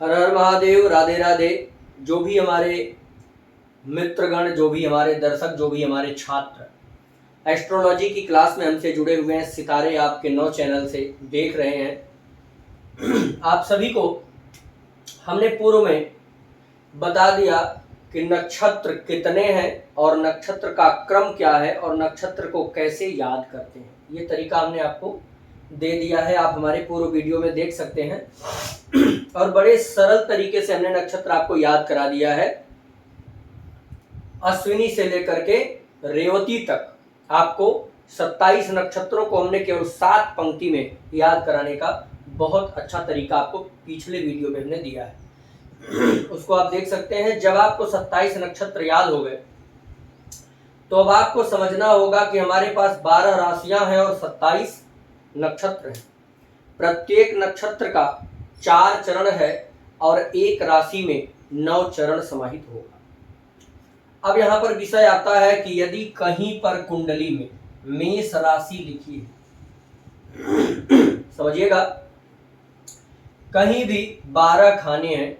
हर हर महादेव, राधे राधे। जो भी हमारे मित्रगण, जो भी हमारे दर्शक, जो भी हमारे छात्र एस्ट्रोलॉजी की क्लास में हमसे जुड़े हुए हैं, सितारे आपके 9 चैनल से देख रहे हैं, आप सभी को हमने पूर्व में बता दिया कि नक्षत्र कितने हैं और नक्षत्र का क्रम क्या है और नक्षत्र को कैसे याद करते हैं। ये तरीका हमने आपको दे दिया है, आप हमारे पूर्व वीडियो में देख सकते हैं। और बड़े सरल तरीके से हमने नक्षत्र आपको याद करा दिया है। अश्विनी से लेकर के रेवती तक आपको 27 नक्षत्रों को हमने केवल 7 पंक्ति में याद कराने का बहुत अच्छा तरीका आपको पिछले वीडियो में हमने दिया है, उसको आप देख सकते हैं। जब आपको 27 नक्षत्र याद हो गए तो अब आपको समझना होगा कि हमारे पास 12 राशियां हैं और 27 नक्षत्र हैं। प्रत्येक नक्षत्र का 4 चरण है और एक राशि में 9 चरण समाहित होगा। अब यहां पर विषय आता है कि यदि कहीं पर कुंडली में मेष राशि लिखी है, समझिएगा, कहीं भी 12 खाने हैं,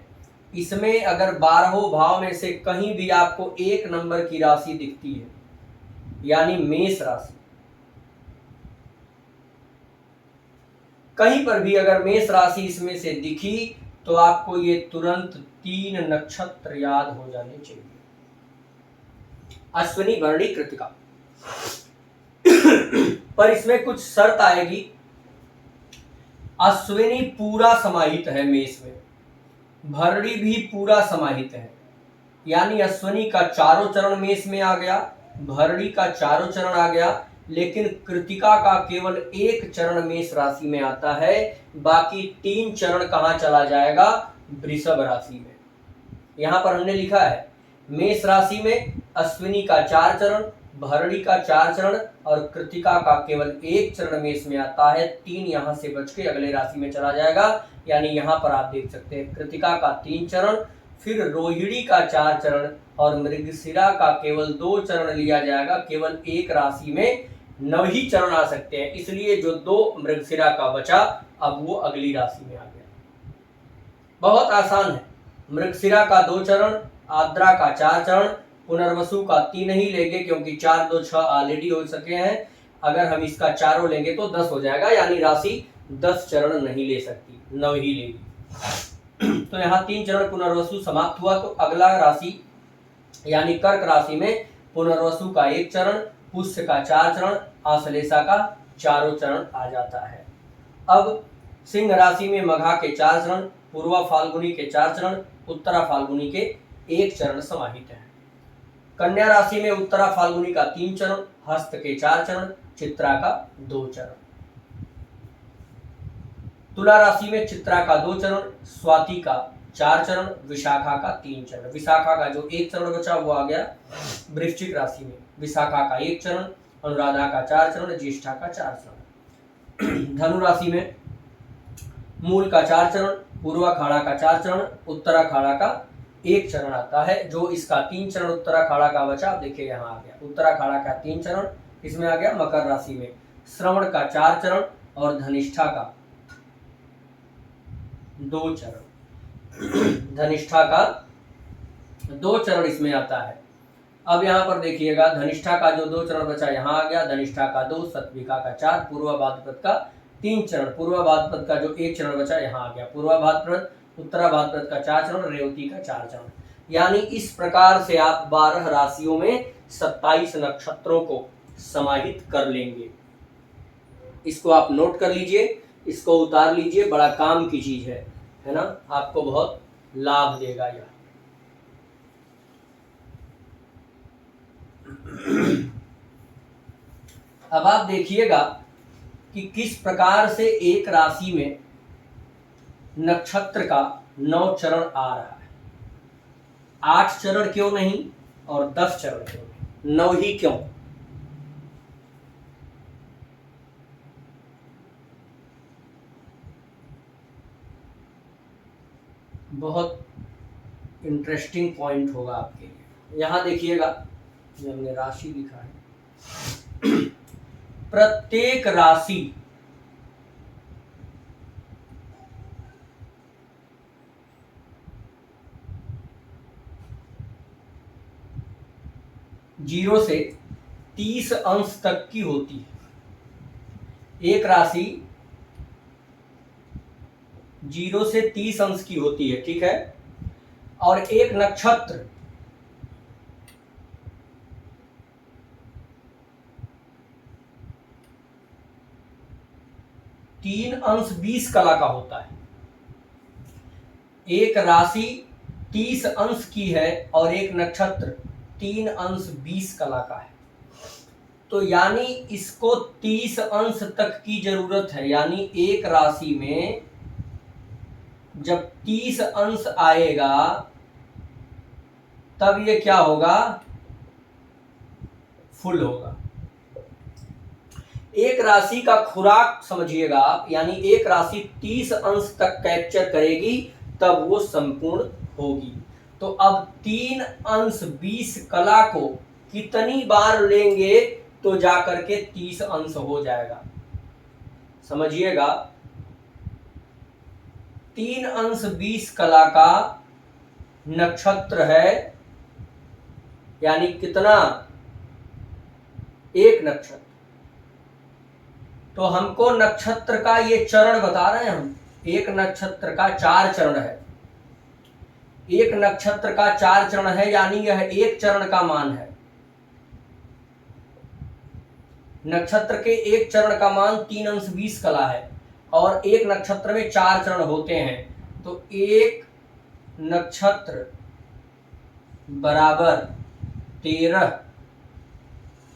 इसमें अगर 12 भाव में से कहीं भी आपको 1 नंबर की राशि दिखती है, यानी मेष राशि, कहीं पर भी अगर मेष राशि इसमें से दिखी तो आपको ये तुरंत 3 नक्षत्र याद हो जाने चाहिए। अश्विनी, भरणी, कृतिका। पर इसमें कुछ शर्त आएगी। अश्विनी पूरा समाहित है मेष में, भरणी भी पूरा समाहित है, यानी अश्विनी का चारों चरण मेष में आ गया, भरणी का चारों चरण आ गया, लेकिन कृतिका का केवल 1 चरण मेष राशि में आता है। बाकी 3 चरण कहां चला जाएगा? वृषभ राशि में। यहां पर हमने लिखा है मेष राशि में अश्विनी का 4 चरण, भरणी का 4 चरण और कृतिका का केवल 1 चरण मेष में आता है। 3 यहां से बच के अगले राशि में चला जाएगा, यानी यहां पर आप देख सकते हैं कृतिका का 3 चरण, फिर रोहिणी का 4 चरण और मृगशिरा का केवल 2 चरण लिया जाएगा। केवल एक राशि में 9 ही चरण आ सकते हैं, इसलिए जो 2 मृगशिरा का बचा अब वो अगली राशि में आ गया। बहुत आसान है। मृगशिरा का 2 चरण, आद्रा का 4 चरण, पुनर्वसु का 3 ही लेंगे क्योंकि 4 2 6 ऑलरेडी हो सके हैं। अगर हम इसका चारों लेंगे तो 10 हो जाएगा, यानी राशि 10 चरण नहीं ले सकती, 9 ही लेगी। तो यहाँ 3 चरण पुनर्वसु समाप्त हुआ, तो अगला राशि यानी कर्क राशि में पुनर्वसु का 1 चरण, पुष्य का 4 चरण, आश्लेषा का 4 चरण आ जाता है। अब सिंह राशि में मघा के 4 चरण, पूर्वा फाल्गुनी के 4 चरण, उत्तरा फाल्गुनी के 1 चरण समाहित है। कन्या राशि में उत्तरा फाल्गुनी का 3 चरण, हस्त के 4 चरण, चित्रा का 2 चरण। तुला राशि में चित्रा का 2 चरण, स्वाति का 4 चरण, विशाखा का 3 चरण। विशाखा का जो 1 चरण बचा वो आ गया वृश्चिक राशि में, विशाखा का 1 चरण, अनुराधा का 4 चरण, ज्येष्ठा का 4 चरण। धनु राशि में मूल का 4 चरण, पूर्वाखाड़ा का 4 चरण, उत्तराखाड़ा का 1 चरण आता है। जो इसका 3 चरण उत्तराखाड़ा का बचा, देखिए यहाँ आ गया उत्तराखाड़ा का 3 चरण, इसमें आ गया मकर राशि में श्रवण का 4 चरण और धनिष्ठा का 2 चरण। धनिष्ठा का 2 चरण इसमें आता है। अब यहाँ पर देखिएगा धनिष्ठा का जो 2 चरण बचा यहाँ आ गया, धनिष्ठा का 2, सत्विका का 4, पूर्वा भाद्रपद का 3 चरण, पूर्वा भाद्रपद का जो 1 चरण बचा यहाँ आ गया, पूर्वा भाद्रपद, उत्तरा भाद्रपद का 4 चरण, रेवती का 4 चरण। यानी इस प्रकार से आप 12 राशियों में 27 नक्षत्रों को समाहित कर लेंगे। इसको आप नोट कर लीजिए, इसको उतार लीजिए, बड़ा काम की चीज है ना, आपको बहुत लाभ देगा यह। अब आप देखिएगा कि किस प्रकार से एक राशि में नक्षत्र का 9 चरण आ रहा है। 8 चरण क्यों नहीं और 10 चरण क्यों नहीं, 9 ही क्यों? बहुत इंटरेस्टिंग पॉइंट होगा आपके लिए। यहां देखिएगा जो हमने राशि लिखा है, प्रत्येक राशि 0 से 30 अंश तक की होती है। एक राशि 0 से 30 अंश की होती है, ठीक है। और एक नक्षत्र 3 अंश 20 कला का होता है। एक राशि 30 अंश की है और एक नक्षत्र 3 अंश 20 कला का है। तो यानी इसको 30 अंश तक की जरूरत है। यानी एक राशि में जब 30 अंश आएगा तब ये क्या होगा, फुल होगा। एक राशि का खुराक समझिएगा आप, यानी एक राशि 30 अंश तक कैप्चर करेगी तब वो संपूर्ण होगी। तो अब 3 अंश 20 कला को कितनी बार लेंगे तो जाकर के 30 अंश हो जाएगा, समझिएगा। 3 अंश 20 कला का नक्षत्र है, यानी कितना, एक नक्षत्र। तो हमको नक्षत्र का ये चरण बता रहे हैं हम। एक नक्षत्र का 4 चरण है। एक नक्षत्र का 4 चरण है, यानी यह एक चरण का मान है। नक्षत्र के एक चरण का मान 3 अंश 20 कला है और एक नक्षत्र में 4 चरण होते हैं। तो एक नक्षत्र बराबर 13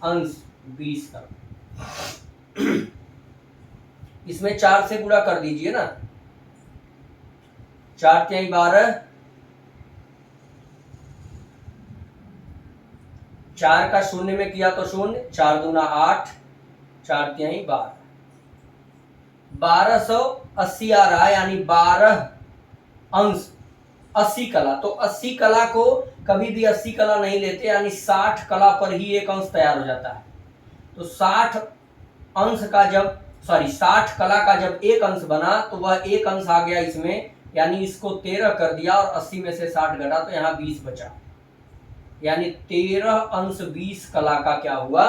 अंश 20 कला। इसमें 4 से गुणा कर दीजिए ना, 4 तिहाई 12, 4 का शून्य में किया तो शून्य, 4 दूना 8, 4 तिहाई 12, 1280 आ रहा है, यानी 12 अंश 80 कला। तो 80 कला को कभी भी 80 कला नहीं लेते, यानी 60 कला पर ही एक अंश तैयार हो जाता है। तो 60 अंश का जब 60 कला का जब एक अंश बना तो वह एक अंश आ गया इसमें, यानी इसको 13 कर दिया और 80 में से 60 घटा तो यहाँ 20 बचा। यानी 13 अंश 20 कला का क्या हुआ,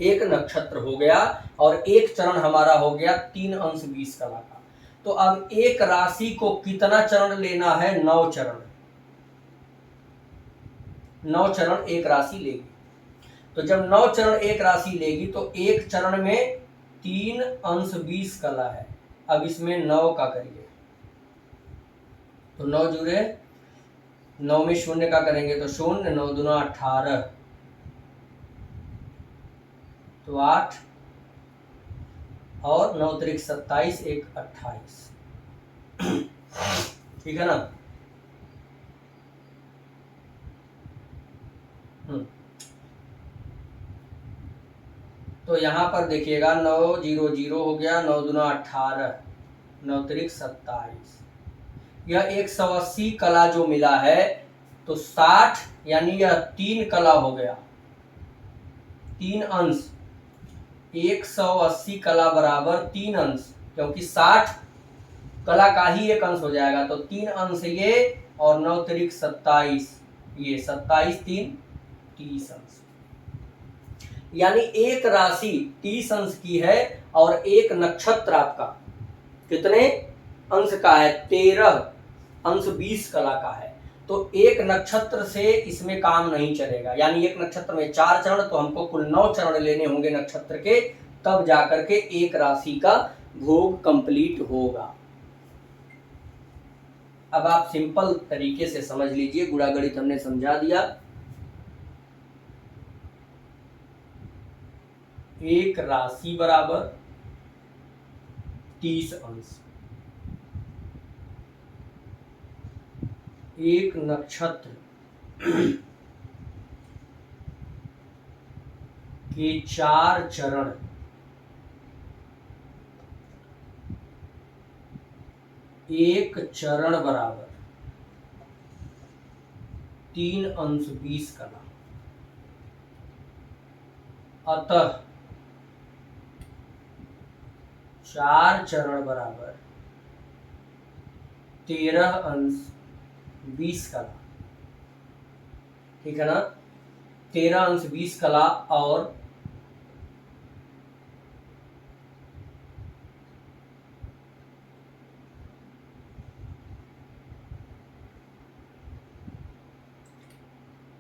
एक नक्षत्र हो गया। और एक चरण हमारा हो गया 3 अंश 20 कला का। तो अब एक राशि को कितना चरण लेना है, 9 चरण। 9 चरण एक राशि लेगी। तो जब 9 चरण एक राशि लेगी तो एक चरण में 3 अंश 20 कला है। अब इसमें 9 का करिए तो 9 जुड़े, 9 में शून्य का करेंगे तो शून्य, 9 दूना 18, तो 8 और 9 त्रिक 27, 1 28। ठीक है ना। तो यहां पर देखिएगा 9 0 0 हो गया, 9 दूना 18, 9 त्रिक 27। यह 180 कला जो मिला है तो 60, यानी यह 3 कला हो गया, 3 अंश। 180 कला बराबर 3 अंश, क्योंकि 60 कला का ही एक अंश हो जाएगा। तो 3 अंश ये और 9 त्रिक 27, ये 27 3 30 अंश। यानी एक राशि 30 अंश की है और एक नक्षत्र आपका कितने अंश का है, 13 अंश 20 कला का है। तो एक नक्षत्र से इसमें काम नहीं चलेगा, यानी एक नक्षत्र में 4 चरण, तो हमको कुल 9 चरण लेने होंगे नक्षत्र के, तब जाकर के एक राशि का भोग कंप्लीट होगा। अब आप सिंपल तरीके से समझ लीजिए, गुणा गणित हमने समझा दिया। एक राशि बराबर 30 अंश, एक नक्षत्र के 4 चरण, एक चरण बराबर 3 अंश 20 कला। अतः 4 चरण बराबर 13 अंश 20 कला। ठीक है ना। 13 अंश 20 कला और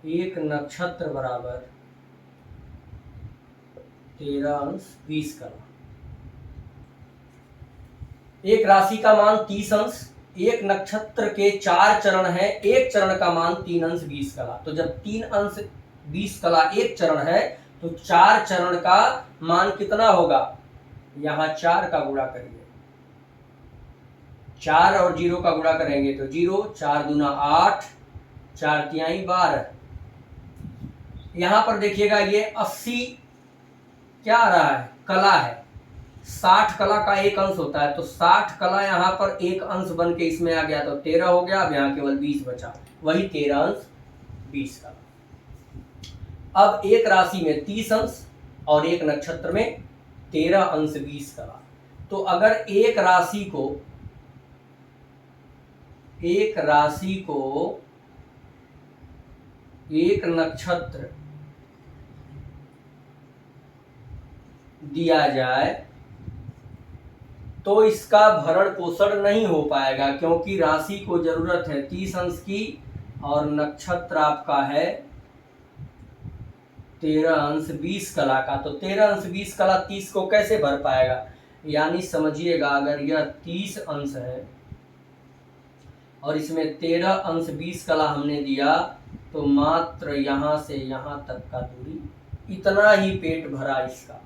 एक नक्षत्र बराबर 13 अंश 20 कला। एक राशि का मान 30 अंश, एक नक्षत्र के 4 चरण है, एक चरण का मान 3 अंश 20 कला। तो जब 3 अंश 20 कला एक चरण है तो 4 चरण का मान कितना होगा? यहां 4 का गुणा करिए, 4 और 0 का गुणा करेंगे तो 0, 4 दूना 8, 4 तिहाई 12। यहां पर देखिएगा ये 80 क्या आ रहा है? कला है। 60 कला का एक अंश होता है, तो 60 कला यहाँ पर एक अंश बन के इसमें आ गया तो 13 हो गया। अब यहाँ केवल 20 बचा, वही 13 अंश 20 कला। अब एक राशि में 30 अंश और एक नक्षत्र में 13 अंश 20 कला। तो अगर एक राशि को एक नक्षत्र दिया जाए तो इसका भरण पोषण नहीं हो पाएगा, क्योंकि राशि को जरूरत है 30 अंश की और नक्षत्र आपका है 13 अंश 20 कला का। तो 13 अंश 20 कला 30 को कैसे भर पाएगा? यानी समझिएगा, अगर यह 30 अंश है और इसमें 13 अंश 20 कला हमने दिया तो मात्र यहां से यहां तक का दूरी, इतना ही पेट भरा इसका।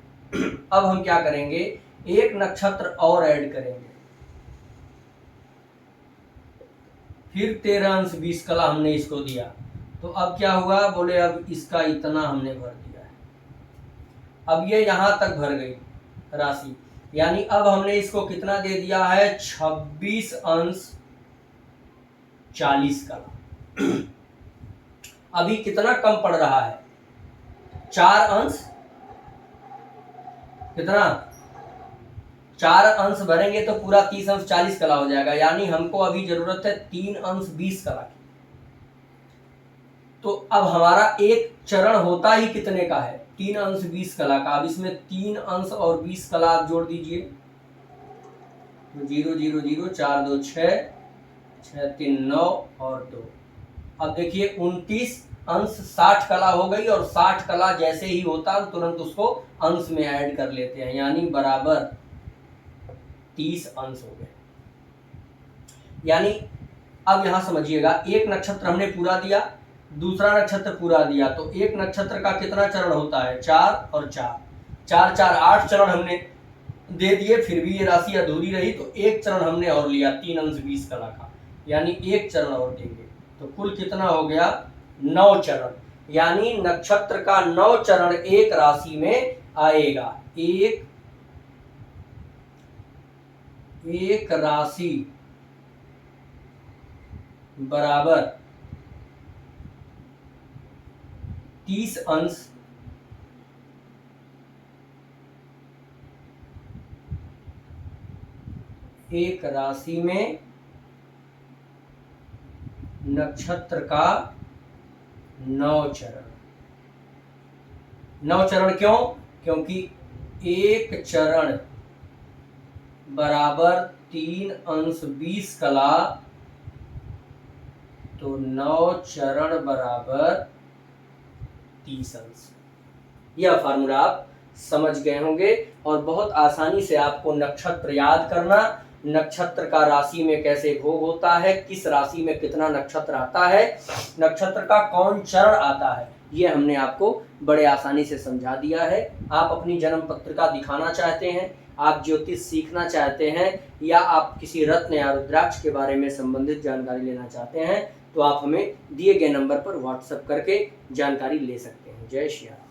अब हम क्या करेंगे? एक नक्षत्र और ऐड करेंगे, फिर 13 अंश 20 कला हमने इसको दिया, तो अब क्या हुआ? बोले अब इसका इतना हमने भर दिया है। अब ये यहां तक भर गई राशि, यानी अब हमने इसको कितना दे दिया है? 26 अंश 40 कला। अभी कितना कम पड़ रहा है? 4 अंश, कितना? 4 अंश भरेंगे तो पूरा 30 अंश 40 कला हो जाएगा, यानी हमको अभी जरूरत है 3 अंश 20 कला की। तो अब हमारा एक चरण होता ही कितने का है? 3 अंश 20 कला का। अब इसमें 3 अंश और 20 कला आप जोड़ दीजिए, 0 0 0, 4 2 6, 6 3 9 और 2। अब देखिए 29 अंश 60 कला हो गई, और 60 कला जैसे ही होता है तुरंत उसको अंश में ऐड कर लेते हैं, यानी बराबर 30 अंश हो गए। यानी अब यहां समझिएगा, एक नक्षत्र हमने पूरा दिया, दूसरा नक्षत्र पूरा दिया, तो एक नक्षत्र का कितना चरण होता है? 4 और 4, 4 4 8 चरण हमने दे दिए, फिर भी ये राशि अधूरी रही, तो एक चरण हमने और लिया 3 अंश 20 कला का, यानी एक चरण और देंगे, तो कुल कितना हो गया? 9 चरण। यानी नक्षत्र का 9 चरण एक राशि में आएगा। एक राशि बराबर 30 अंश एक राशि में नक्षत्र का 9 चरण। 9 चरण क्यों? क्योंकि एक चरण बराबर 3 अंश 20 कला, तो 9 चरण बराबर 30 अंश। यह फार्मूला आप समझ गए होंगे, और बहुत आसानी से आपको नक्षत्र याद करना, नक्षत्र का राशि में कैसे भोग होता है, किस राशि में कितना नक्षत्र आता है, नक्षत्र का कौन चरण आता है, ये हमने आपको बड़े आसानी से समझा दिया है। आप अपनी जन्म पत्रिका दिखाना चाहते हैं, आप ज्योतिष सीखना चाहते हैं, या आप किसी रत्न या रुद्राक्ष के बारे में संबंधित जानकारी लेना चाहते हैं, तो आप हमें दिए गए नंबर पर व्हाट्सएप करके जानकारी ले सकते हैं। जय श्री राम।